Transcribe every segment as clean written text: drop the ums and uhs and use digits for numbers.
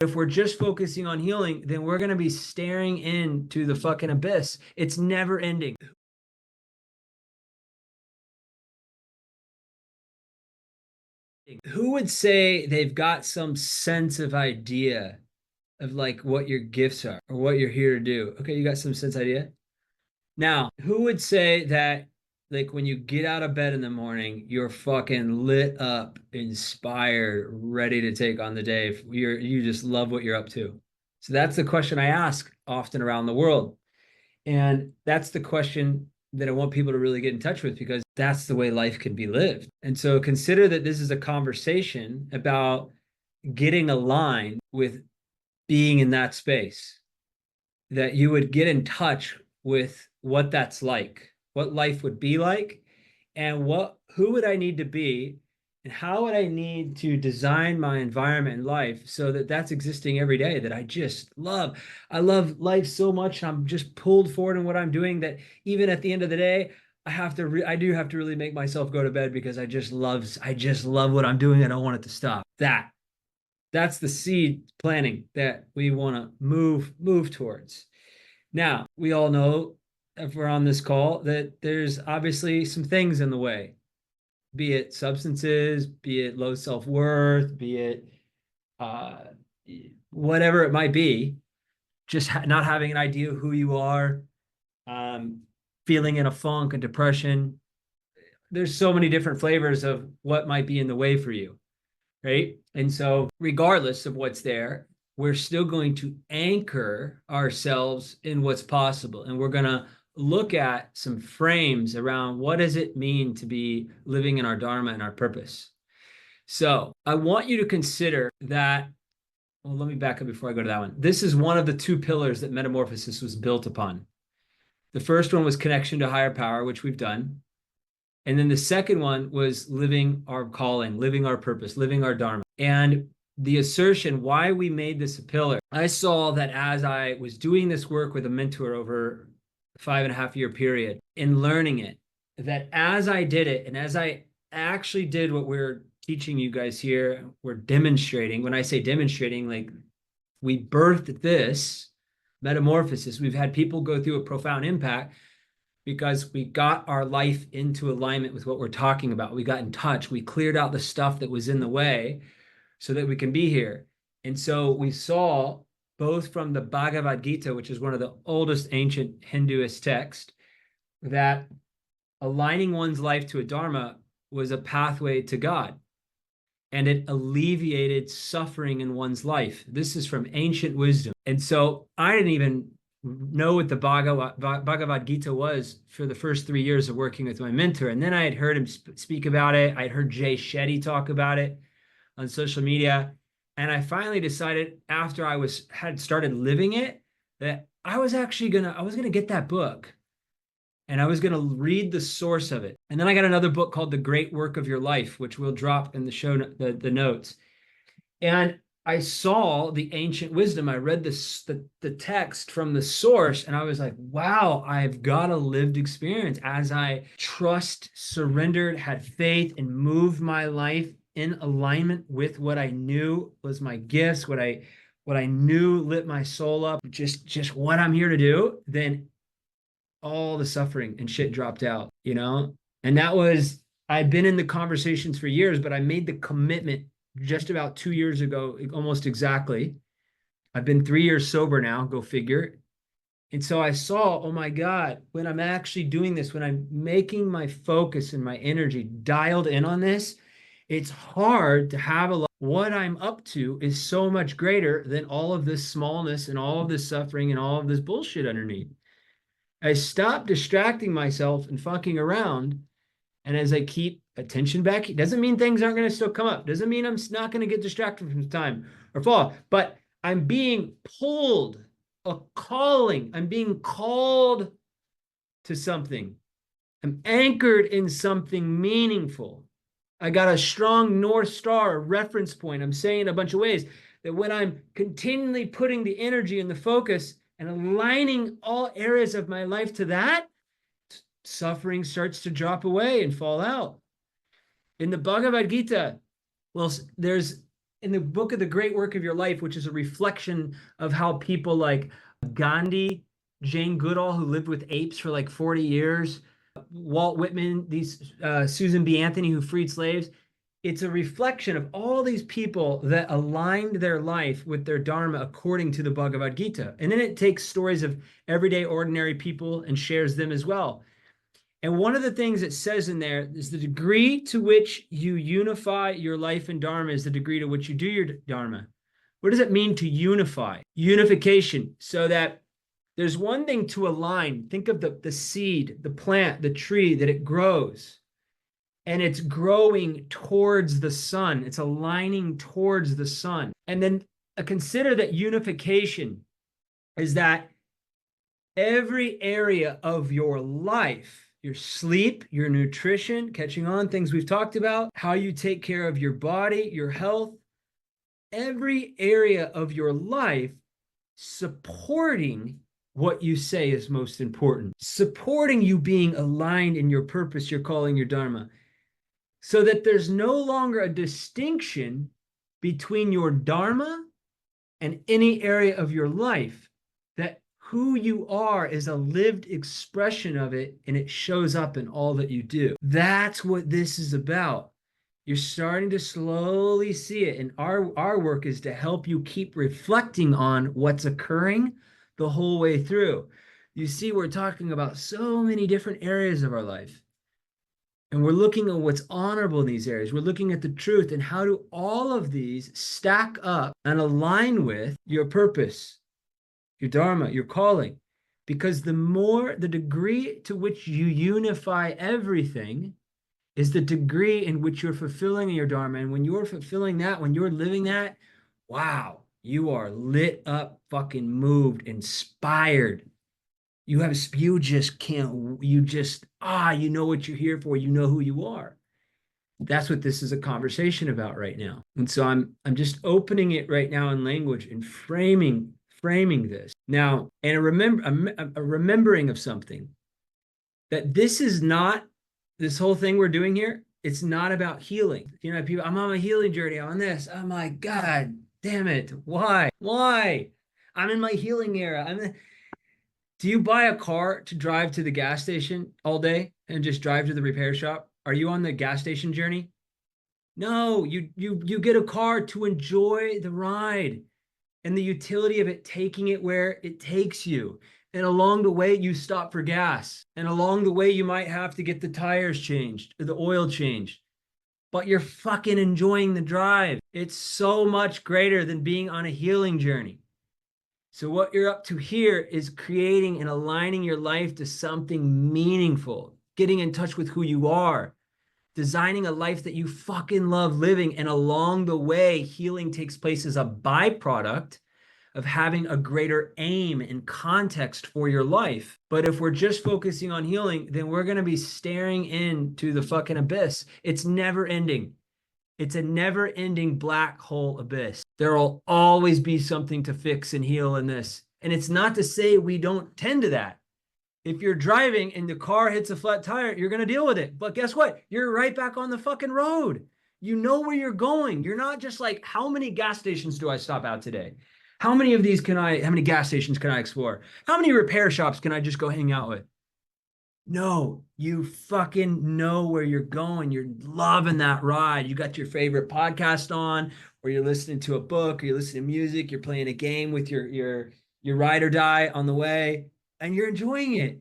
If we're just focusing on healing, then we're going to be staring into the fucking abyss. It's never ending. Who would say they've got some sense of idea of like what your gifts are or what you're here to do? Okay, you got some sense idea. Now, who would say that like when you get out of bed in the morning, you're fucking lit up, inspired, ready to take on the day? You just love what you're up to. So that's the question I ask often around the world. And that's the question that I want people to really get in touch with because that's the way life can be lived. And so consider that this is a conversation about getting aligned with being in that space, that you would get in touch with what that's like, what life would be like, and who would I need to be, and how would I need to design my environment in life so that that's existing every day that I just love. I love life so much. I'm just pulled forward in what I'm doing that even at the end of the day, I do have to really make myself go to bed because I just love what I'm doing. I don't want it to stop. That's the seed planting that we want to move towards. Now, we all know if we're on this call that there's obviously some things in the way, be it substances, be it low self-worth, be it uh, whatever it might be, just not having an idea of who you are, um, feeling in a funk and depression. There's so many different flavors of what might be in the way for you, right? And so, regardless of what's there, we're still going to anchor ourselves in what's possible. And we're going to look at some frames around what does it mean to be living in our Dharma and our purpose. So I want you to consider that. Well, let me back up before I go to that one. This is one of the two pillars that Metamorphosis was built upon. The first one was connection to higher power, which we've done. And then the second one was living our calling, living our purpose, living our Dharma. And the assertion why we made this a pillar, I saw that as I was doing this work with a mentor over a 5.5 year period in learning it, that as I did it and as I actually did what we're teaching you guys here, we're demonstrating. When I say demonstrating, like we birthed this metamorphosis, we've had people go through a profound impact because we got our life into alignment with what we're talking about. We got in touch. We cleared out the stuff that was in the way so that we can be here. And so we saw both from the Bhagavad Gita, which is one of the oldest ancient Hinduist texts, that aligning one's life to a Dharma was a pathway to God. And it alleviated suffering in one's life. This is from ancient wisdom. And so I didn't even know what the Bhagavad Gita was for the first 3 years of working with my mentor. And then I had heard him speak about it. I'd heard Jay Shetty talk about it on social media. And I finally decided after had started living it that I was gonna get that book and I was gonna read the source of it. And then I got another book called The Great Work of Your Life, which we'll drop in the notes. And I saw the ancient wisdom. I read the text from the source, and I was like, wow, I've got a lived experience as I trust, surrendered, had faith, and moved my life in alignment with what I knew was my gifts, what I knew lit my soul up, just what I'm here to do. Then all the suffering and shit dropped out, you know? And that was, I'd been in the conversations for years, but I made the commitment just about 2 years ago, almost exactly. I've been 3 years sober now, go figure. And so I saw, oh my God, when I'm actually doing this, when I'm making my focus and my energy dialed in on this, it's hard to have what I'm up to is so much greater than all of this smallness and all of this suffering and all of this bullshit underneath. I stop distracting myself and fucking around. And as I keep attention back, it doesn't mean things aren't going to still come up. Doesn't mean I'm not going to get distracted from time or fall, but I'm being pulled, a calling. I'm being called to something. I'm anchored in something meaningful. I got a strong North Star, a reference point. I'm saying a bunch of ways that when I'm continually putting the energy and the focus and aligning all areas of my life to that, suffering starts to drop away and fall out. In the Bhagavad Gita, well, there's in the book of The Great Work of Your Life, which is a reflection of how people like Gandhi, Jane Goodall, who lived with apes for like 40 years, Walt Whitman, Susan B. Anthony, who freed slaves. It's a reflection of all these people that aligned their life with their dharma according to the Bhagavad Gita. And then it takes stories of everyday ordinary people and shares them as well. And one of the things it says in there is the degree to which you unify your life and dharma is the degree to which you do your dharma. What does it mean to unify? Unification, so that there's one thing to align. Think of the seed, the plant, the tree, that it grows. And it's growing towards the sun. It's aligning towards the sun. And then consider that unification is that every area of your life, your sleep, your nutrition, catching on, things we've talked about, how you take care of your body, your health, every area of your life supporting what you say is most important, supporting you being aligned in your purpose, your calling, your dharma, so that there's no longer a distinction between your dharma and any area of your life, that who you are is a lived expression of it, and it shows up in all that you do. That's what this is about. You're starting to slowly see it. And our work is to help you keep reflecting on what's occurring the whole way through. You see, we're talking about so many different areas of our life. And we're looking at what's honorable in these areas. We're looking at the truth, and how do all of these stack up and align with your purpose, your dharma, your calling. Because the degree to which you unify everything is the degree in which you're fulfilling your dharma. And when you're fulfilling that, when you're living that, wow, you are lit up, fucking moved, inspired. You just can't, you know what you're here for. You know who you are. That's what this is a conversation about right now. And so I'm just opening it right now in language and framing this now, and a remembering of something, that this is not, this whole thing we're doing here, it's not about healing. You know, people, I'm on a healing journey on this. I'm like, God damn it. Why? I'm in my healing era. Do you buy a car to drive to the gas station all day and just drive to the repair shop? Are you on the gas station journey? No, you get a car to enjoy the ride and the utility of it, taking it where it takes you. And along the way, you stop for gas. And along the way, you might have to get the tires changed or the oil changed. But you're fucking enjoying the drive. It's so much greater than being on a healing journey. So what you're up to here is creating and aligning your life to something meaningful, getting in touch with who you are, designing a life that you fucking love living. And along the way, healing takes place as a byproduct of having a greater aim and context for your life. But if we're just focusing on healing, then we're going to be staring into the fucking abyss. It's never ending. It's a never-ending black hole abyss. There will always be something to fix and heal in this. And it's not to say we don't tend to that. If you're driving and the car hits a flat tire, you're going to deal with it. But guess what? You're right back on the fucking road. You know where you're going. You're not just like, how many gas stations do I stop at today? How many gas stations can I explore? How many repair shops can I just go hang out with? No, you fucking know where you're going. You're loving that ride. You got your favorite podcast on, or you're listening to a book, or you're listening to music, you're playing a game with your ride or die on the way, and you're enjoying it.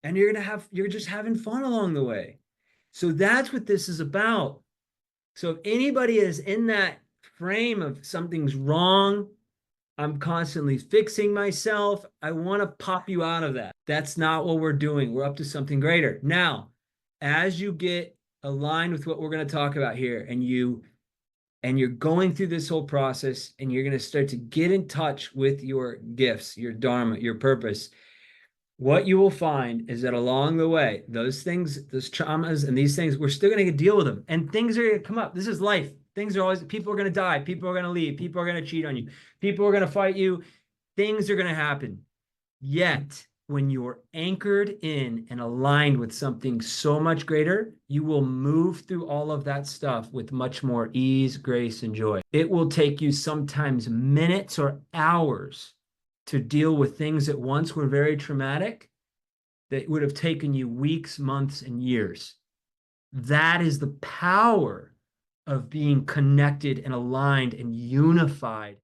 And you're just having fun along the way. So that's what this is about. So if anybody is in that frame of something's wrong, I'm constantly fixing myself, I want to pop you out of that. That's not what we're doing. We're up to something greater. Now, as you get aligned with what we're going to talk about here, and you're going through this whole process, and you're going to start to get in touch with your gifts, your dharma, your purpose, what you will find is that along the way, those things, those traumas and these things, we're still going to deal with them. And things are going to come up. This is life. Things are always, people are going to die. People are going to leave. People are going to cheat on you. People are going to fight you. Things are going to happen. Yet, when you're anchored in and aligned with something so much greater, you will move through all of that stuff with much more ease, grace, and joy. It will take you sometimes minutes or hours to deal with things that once were very traumatic that would have taken you weeks, months, and years. That is the power of being connected and aligned and unified